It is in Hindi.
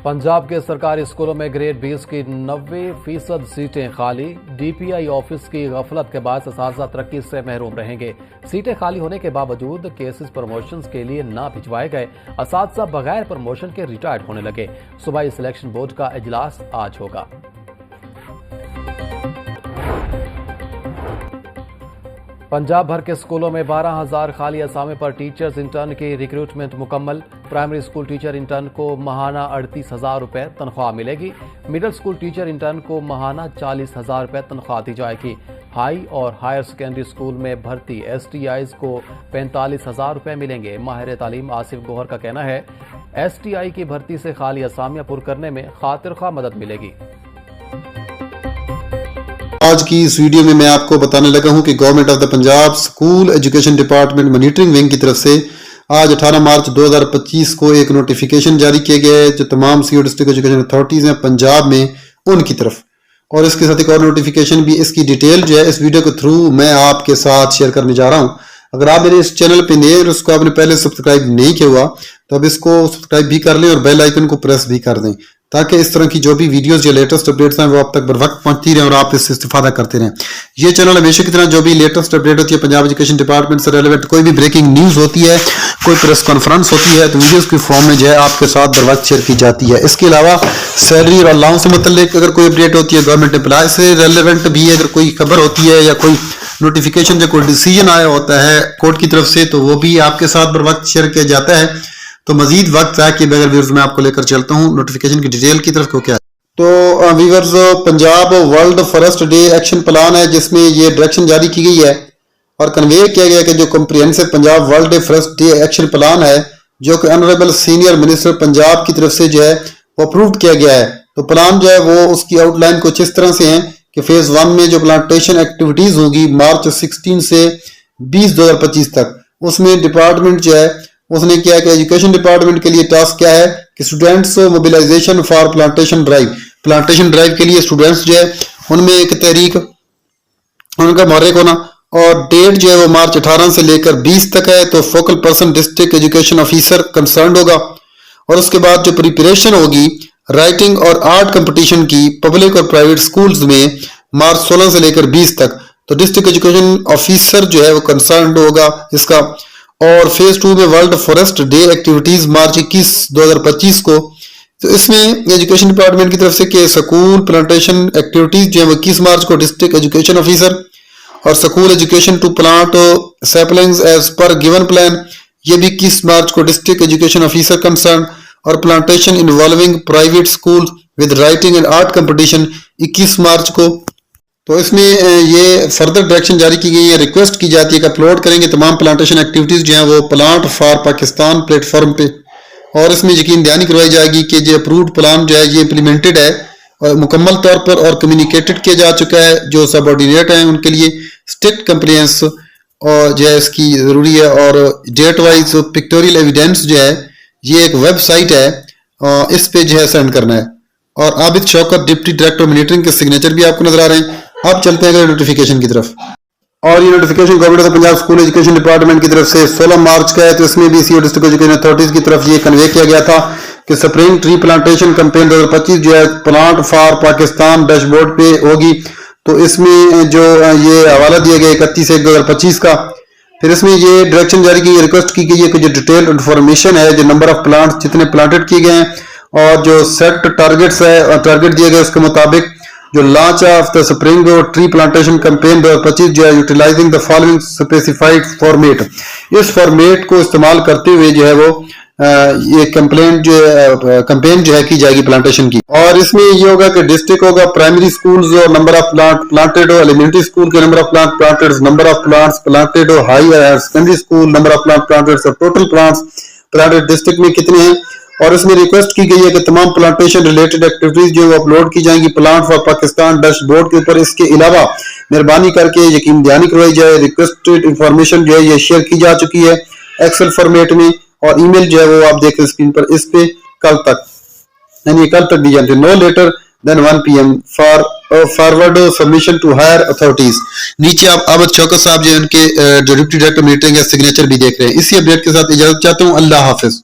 पंजाब के सरकारी स्कूलों में ग्रेड 20 की 90% सीटें खाली। डीपीआई ऑफिस की गफलत के बाद असातिज़ा तरक्की से महरूम रहेंगे। सीटें खाली होने के बावजूद केसेस प्रमोशंस के लिए ना भिजवाए गए। असातिज़ा बगैर प्रमोशन के रिटायर्ड होने लगे। सूबाई सिलेक्शन बोर्ड का इजलास आज होगा। पंजाब भर के स्कूलों में 12,000 खाली असामे पर टीचर्स इंटर्न की रिक्रूटमेंट मुकम्मल। प्राइमरी स्कूल टीचर इंटर्न को माहाना 38,000 रुपये तनख्वाह मिलेगी। मिडिल स्कूल टीचर इंटर्न को माहाना 40,000 रुपये तनख्वाह दी जाएगी। हाई और हायर सेकेंडरी स्कूल में भर्ती STIs को 45,000 रुपये मिलेंगे। माहिर तालीम आसिफ गौहर का कहना है STI की भर्ती से खाली असामियां पुर करने में खातिर ख्वाह मदद मिलेगी। आज की इस वीडियो में मैं आपको बताने लगा हूं कि government of the Punjab school education department monitoring wing की तरफ से आज 18 मार्च 2025 को एक नोटिफिकेशन जारी किया गया है जो तमाम CO डिस्ट्रिक्ट एजुकेशन अथॉरिटीज़ हैं पंजाब में उनकी तरफ, और इसके साथ एक और नोटिफिकेशन भी, इसकी डिटेल जो है इस वीडियो के थ्रू मैं आपके साथ शेयर करने जा रहा हूँ। अगर आप मेरे इस चैनल पे नए और उसको आपने पहले सब्सक्राइब नहीं किया हुआ तो अब इसको सब्सक्राइब भी कर लें और बेल आइकन को प्रेस भी कर दें ताकि इस तरह की जो भी वीडियोस या लेटेस्ट अपडेट्स हैं वो आप तक बर वक्त पहुंचती रहें और आप इससे इस्तेफादा करते रहें। ये चैनल हमेशा की तरह जो भी लेटेस्ट अपडेट होती है पंजाब एजुकेशन डिपार्टमेंट से रेलेवेंट, कोई भी ब्रेकिंग न्यूज़ होती है, कोई प्रेस कॉन्फ्रेंस होती है तो वीडियोस के फॉर्म में जो है आपके साथ बर वक्त शेयर की जाती है। इसके अलावा सैलरी और अलाउंस से मतलब अगर कोई अपडेट होती है, गवर्नमेंट एम्प्लॉय से रेलेवेंट भी अगर कोई खबर होती है या कोई नोटिफिकेशन जो कोई डिसीजन आया होता है कोर्ट की तरफ से तो वो भी आपके साथ बर वक्त शेयर किया जाता है। तो मजीद वक्त है कि बगैर व्यूअर्स मैं आपको लेकर चलता हूँ नोटिफिकेशन की डिटेल की तरफ को। क्या तो viewers, Punjab world forest day action plan है जिसमें ये डायरेक्शन जारी की गई है और कन्वे किया गया कि जो comprehensive Punjab world day forest day action plan है जो कि ऑनरेबल सीनियर मिनिस्टर पंजाब की तरफ से जो है वो अप्रूव किया गया है। तो प्लान जो है वो उसकी आउटलाइन कुछ इस तरह से है कि फेज 1 में जो प्लांटेशन एक्टिविटीज होगी मार्च 16 से 20 2025 तक, उसमें डिपार्टमेंट जो है उसने क्या है कि एजुकेशन डिपार्टमेंट के लिए टास्क क्या है कि students mobilization for plantation drive के लिए स्टूडेंट्स जो है उनमें एक तहरीक उनका मुहर्रिक होना, और डेट जो है वो मार्च 18 से लेकर 20 तक है। तो focal person district education officer concern होगा और उसके बाद जो प्रिपरेशन होगी राइटिंग और आर्ट कंपटीशन की पब्लिक और प्राइवेट स्कूल्स में मार्च 16 से लेकर 20 तक, तो डिस्ट्रिक्ट एजुकेशन ऑफिसर जो है वो कंसर्न होगा इसका। और फेज 2 में वर्ल्ड फॉरेस्ट डे एक्टिविटीज मार्च 21 2025 को, तो इसमें एजुकेशन डिपार्टमेंट की तरफ से कि स्कूल प्लांटेशन एक्टिविटीज जो है 21 मार्च को डिस्ट्रिक्ट एजुकेशन ऑफिसर और school education to plant saplings as per given plan ये भी 21 मार्च को डिस्ट्रिक्ट एजुकेशन ऑफिसर कंसर्न, और plantation involving private school with writing and art competition 21 March को। तो इसमें ये फर्दर डायरेक्शन जारी की गई है, रिक्वेस्ट की जाती है कि अपलोड करेंगे तमाम प्लांटेशन एक्टिविटीज जो हैं वो प्लांट फॉर पाकिस्तान प्लेटफॉर्म पे, और इसमें यकीन दहानी करवाई जाएगी कि जो अप्रूव्ड प्लान जो है ये इम्प्लीमेंटेड है और मुकम्मल तौर पर और कम्युनिकेटेड किया जा चुका है। जो सबऑर्डिनेट हैं उनके लिए स्ट्रिक्ट कंप्लायंस और जो है इसकी ज़रूरी है, और डेट वाइज पिक्टोरियल एविडेंस जो है ये एक वेबसाइट है इस पे जो है सेंड करना है। और Abid Shaukat deputy director monitoring के सिग्नेचर भी आपको नजर आ रहे हैं। अब चलते हैं नोटिफिकेशन की तरफ, और ये notification government of Punjab school education department की तरफ से 16 मार्च का है। तो इसमें भी CO डिस्ट्रिक्ट एजुकेशन अथॉरिटीज की तरफ ये कन्वे किया गया था कि स्प्रिंग ट्री प्लांटेशन कैंपेन 2025 जो है प्लांट फॉर पाकिस्तान डैशबोर्ड पे होगी। तो इसमें जो ये हवाला दिया गया 31/1/2025 का, फिर इसमें ये डायरेक्शन जारी की रिक्वेस्ट की गई है कि जो डिटेल्ड इन्फॉर्मेशन है जो नंबर ऑफ प्लांट जितने प्लांटेड किए गए हैं और जो सेट टारगेट्स है टारगेट दिए गए उसके मुताबिक जो launch of the spring tree plantation campaign 2025 जो है utilizing the following specified format, इस फॉर्मेट को इस्तेमाल करते हुए जो है वो ये कैंपेन जो है की जाएगी प्लांटेशन की। और इसमें ये होगा कि डिस्ट्रिक्ट होगा प्राइमरी स्कूल्स और नंबर ऑफ प्लांट प्लांटेड हो, एलिमेंट्री स्कूल के number of plant planted, number of plants planted हो, high secondary school number of plant planted, सब टोटल प्लांट्स प्लांटेड डिस्ट्रिक्ट में कितने हैं। और इसमें रिक्वेस्ट की गई है कि तमाम प्लांटेशन रिलेटेड एक्टिविटीज जो अपलोड की जाएंगी प्लांट फॉर पाकिस्तान डैशबोर्ड के ऊपर। इसके अलावा मेहरबानी करके यकीन दहानी करवाई जाए रिक्वेस्टेड इंफॉर्मेशन जो है ये शेयर की जा चुकी है एक्सेल फॉर्मेट में, और ईमेल जो है वो आप देख रहे हैं स्क्रीन पर, इस पे कल तक यानी कल तक दी जाती है no later than 1 PM for forward submission to higher authorities. नीचे आप आबिद शौकत साहब जो उनके जो डिप्टी डायरेक्टर मीटिंग है सिग्नेचर भी देख रहे हैं। इसी अपडेट के साथ इजाजत चाहता हूँ। अल्लाह हाफिज।